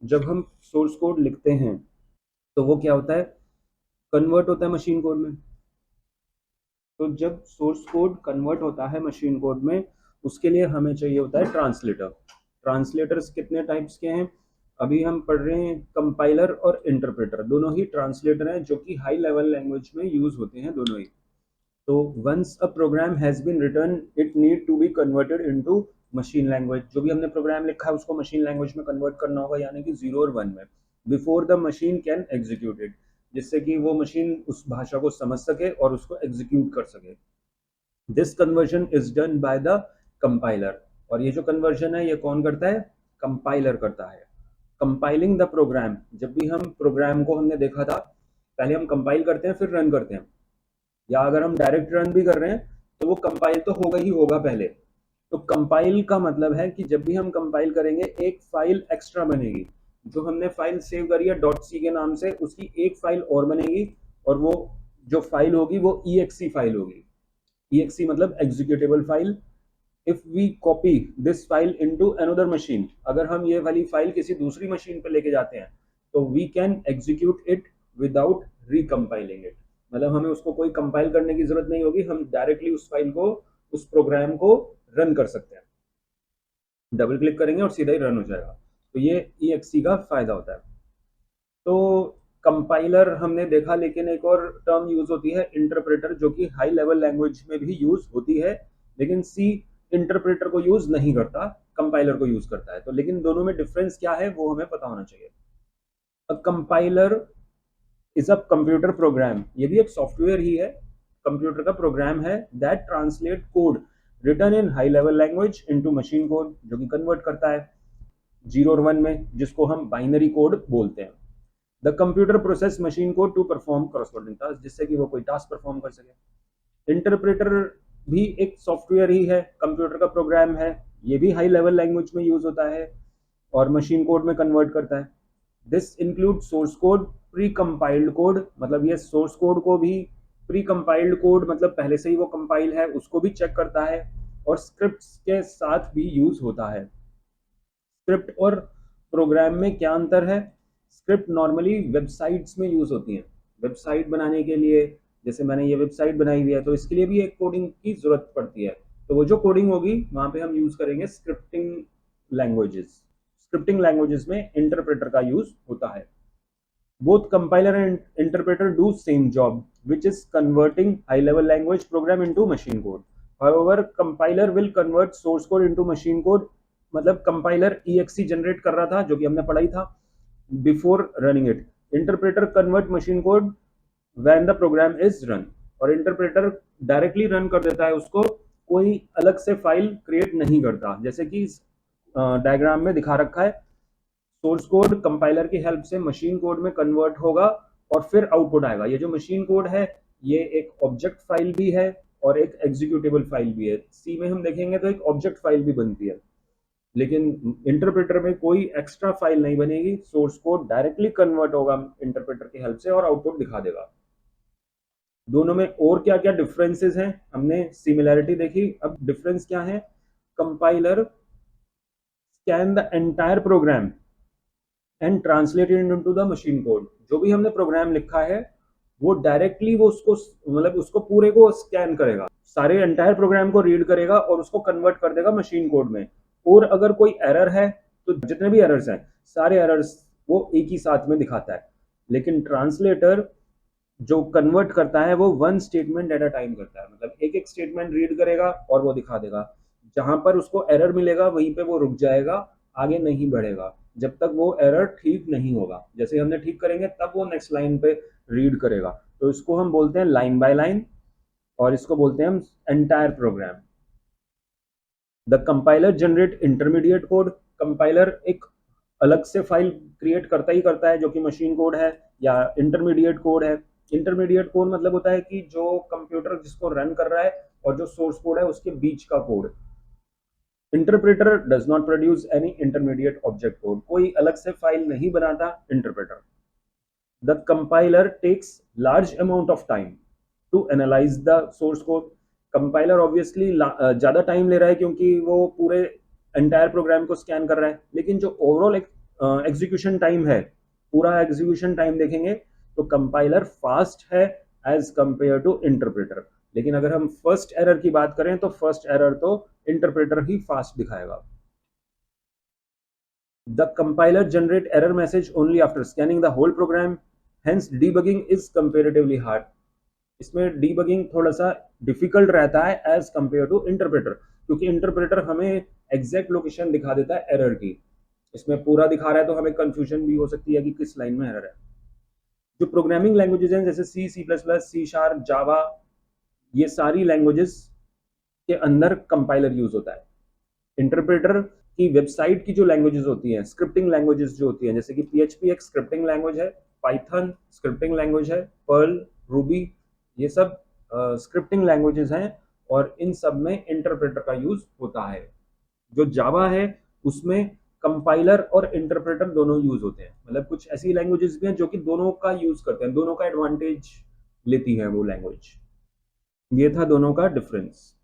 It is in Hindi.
जब हम सोर्स कोड लिखते हैं तो वो क्या होता है, कन्वर्ट होता है मशीन कोड में। तो जब सोर्स कोड कन्वर्ट होता है मशीन कोड में, उसके लिए हमें चाहिए होता है ट्रांसलेटर। ट्रांसलेटर्स कितने टाइप्स के हैं, अभी हम पढ़ रहे हैं कंपाइलर और इंटरप्रेटर, दोनों ही ट्रांसलेटर हैं जो कि हाई लेवल लैंग्वेज में यूज होते हैं दोनों ही। तो once a program has been written it need to be converted into machine language. जो भी हमने प्रोग्राम लिखा है उसको मशीन लैंग्वेज में कन्वर्ट करना होगा, यानी कि 0 और 1 में, before the machine can execute it, जिससे कि वो मशीन उस भाषा को समझ सके और उसको एग्जीक्यूट कर सके। This conversion is done by the compiler. और ये जो कन्वर्जन है ये कौन करता है, कंपाइलर करता है। कंपाइलिंग द प्रोग्राम, जब भी हम प्रोग्राम को हमने देखा था, पहले हम कंपाइल करते हैं फिर रन करते हैं, या अगर हम डायरेक्ट रन भी कर रहे हैं तो वो कंपाइल तो होगा ही होगा पहले। तो कंपाइल का मतलब है कि जब भी हम कंपाइल करेंगे एक फाइल एक्स्ट्रा बनेगी। जो हमने फाइल सेव करी है डॉट सी के नाम से, उसकी एक फाइल और बनेगी, और वो जो फाइल होगी वो EXE फाइल होगी। EXE मतलब executable file. If we copy this file into another machine, अगर हम ये वाली फाइल किसी दूसरी मशीन पर लेके जाते हैं तो we can execute it without recompiling it. मतलब हमें उसको कोई कंपाइल करने की जरूरत नहीं होगी, हम डायरेक्टली उस फाइल को, उस प्रोग्राम को रन कर सकते हैं। डबल क्लिक करेंगे और सीधा ही रन हो जाएगा। तो ये EXE का फायदा होता है। तो कंपाइलर हमने देखा, लेकिन एक और टर्म यूज होती है इंटरप्रेटर, जो कि हाई लेवल लैंग्वेज में भी यूज होती है, लेकिन सी इंटरप्रेटर को यूज नहीं करता, कंपाइलर को यूज करता है। तो लेकिन दोनों में डिफरेंस क्या है वो हमें पता होना चाहिए। A compiler is a computer program, ये भी एक सॉफ्टवेयर ही है, कंप्यूटर का प्रोग्राम है, that translate code written in high level language into machine code, जो कि कन्वर्ट करता है 0 और 1 में, जिसको हम बाइनरी कोड बोलते हैं। The computer process machine code to perform corresponding task, जिससे कि वो कोई टास्क परफॉर्म कर सके। इंटरप्रेटर भी एक सॉफ्टवेयर ही है, कंप्यूटर का प्रोग्राम है, ये भी हाई लेवल लैंग्वेज में यूज होता है और मशीन कोड में कन्वर्ट करता है। This include source code, pre compiled code, मतलब ये सोर्स कोड को भी, प्री कंपाइल्ड कोड मतलब पहले से ही वो कंपाइल है उसको भी चेक करता है, और स्क्रिप्ट्स के साथ भी यूज होता है। स्क्रिप्ट और प्रोग्राम में क्या अंतर है, स्क्रिप्ट नॉर्मली वेबसाइट्स में यूज होती हैं, वेबसाइट बनाने के लिए। जैसे मैंने ये वेबसाइट बनाई हुई है तो इसके लिए भी एक कोडिंग की जरूरत पड़ती है, तो वो जो कोडिंग होगी वहां पे हम यूज करेंगे स्क्रिप्टिंग लैंग्वेजेस। स्क्रिप्टिंग लैंग्वेजेस में इंटरप्रेटर का यूज होता है। both compiler and interpreter do same job, which is converting high level language program into machine code. However, compiler will convert source code into machine code, मतलब कंपाइलर EXE जनरेट कर रहा था जो कि हमने पढ़ा ही था, before running it. Interpreter convert machine code when the program is run, और इंटरप्रेटर डायरेक्टली रन कर देता है उसको, कोई अलग से फाइल क्रिएट नहीं करता, जैसे कि डायग्राम में दिखा रखा है। सोर्स कोड कंपाइलर की हेल्प से मशीन कोड में कन्वर्ट होगा और फिर आउटपुट आएगा। ये जो मशीन कोड है ये एक ऑब्जेक्ट फाइल भी है और एक एग्जीक्यूटेबल फाइल भी है। सी में हम देखेंगे तो एक ऑब्जेक्ट फाइल भी बनती है, लेकिन इंटरप्रेटर में कोई एक्स्ट्रा फाइल नहीं बनेगी, सोर्स कोड डायरेक्टली कन्वर्ट होगा इंटरप्रेटर की हेल्प से और आउटपुट दिखा देगा। दोनों में और क्या क्या डिफरेंसेस हैं, हमने सिमिलैरिटी देखी, अब डिफरेंस क्या है। Compiler scan the entire program and translated into the machine code. जो भी हमने प्रोग्राम लिखा है वो डायरेक्टली वो उसको, मतलब उसको पूरे को स्कैन करेगा, सारे एंटायर प्रोग्राम को रीड करेगा और उसको कन्वर्ट कर देगा मशीन कोड में। और अगर कोई एरर है तो जितने भी एरर्स हैं सारे एरर्स वो एक ही साथ में दिखाता है। लेकिन ट्रांसलेटर जो कन्वर्ट करता है वो one statement at a time करता है, मतलब एक एक स्टेटमेंट रीड करेगा और वो दिखा देगा। जहां पर उसको एरर मिलेगा वहीं पे वो रुक जाएगा, आगे नहीं बढ़ेगा जब तक वो एरर ठीक नहीं होगा। जैसे हमने ठीक करेंगे तब वो नेक्स्ट लाइन पे रीड करेगा। तो इसको हम बोलते हैं लाइन बाय लाइन, और इसको बोलते हैं हम entire program. The compiler generate intermediate code, compiler एक अलग से फाइल क्रिएट करता ही करता है जो कि मशीन कोड है या इंटरमीडिएट कोड है। इंटरमीडिएट कोड मतलब होता है कि जो कंप्यूटर जिसको रन कर रहा है और जो सोर्स कोड है उसके बीच का code. Interpreter does not produce any intermediate object code, कोई अलग से फाइल नहीं बनाता interpreter. The compiler takes large amount of time to analyse the source code. Compiler obviously ज्यादा टाइम ले रहा है क्योंकि वो पूरे एंटायर प्रोग्राम को स्कैन कर रहा है, लेकिन जो ओवरऑल एक एग्जीक्यूशन टाइम है, पूरा एग्जीक्यूशन टाइम देखेंगे तो कंपाइलर फास्ट है एज कंपेयर टू इंटरप्रेटर। लेकिन अगर हम फर्स्ट एरर की बात करें तो फर्स्ट एरर तो इंटरप्रेटर ही फास्ट दिखाएगा। The compiler generate error message only after scanning the whole program, hence debugging is comparatively hard। इसमें डीबगिंग थोड़ा सा डिफिकल्ट रहता है एज कंपेयर टू इंटरप्रेटर, क्योंकि इंटरप्रेटर हमें एग्जैक्ट लोकेशन दिखा देता है एरर की, इसमें पूरा दिखा रहा है तो हमें कंफ्यूजन भी हो सकती है कि किस लाइन में एरर है। जो प्रोग्रामिंग लैंग्वेजेस हैं जैसे C, C plus plus, C sharp, Java, ये सारी लैंग्वेजेस के अंदर कंपाइलर यूज होता है। इंटरप्रेटर की वेबसाइट की जो लैंग्वेजेस होती हैं, स्क्रिप्टिंग लैंग्वेजेस जो होती हैं, जैसे कि PHP एक स्क्रिप्टिंग लैंग्वेज है, पाइथन स्क्रिप्टिंग लैंग्वेज है, पर्ल, रूबी, ये सब स्क्रिप्टिंग लैंग्वेजेस हैं और इन सब में इंटरप्रेटर का यूज होता है। जो जावा है उसमें कंपाइलर और इंटरप्रेटर दोनों यूज होते हैं, मतलब कुछ ऐसी लैंग्वेजेस भी हैं जो कि दोनों का यूज करते हैं, दोनों का एडवांटेज लेती है वो लैंग्वेज। ये था दोनों का डिफरेंस।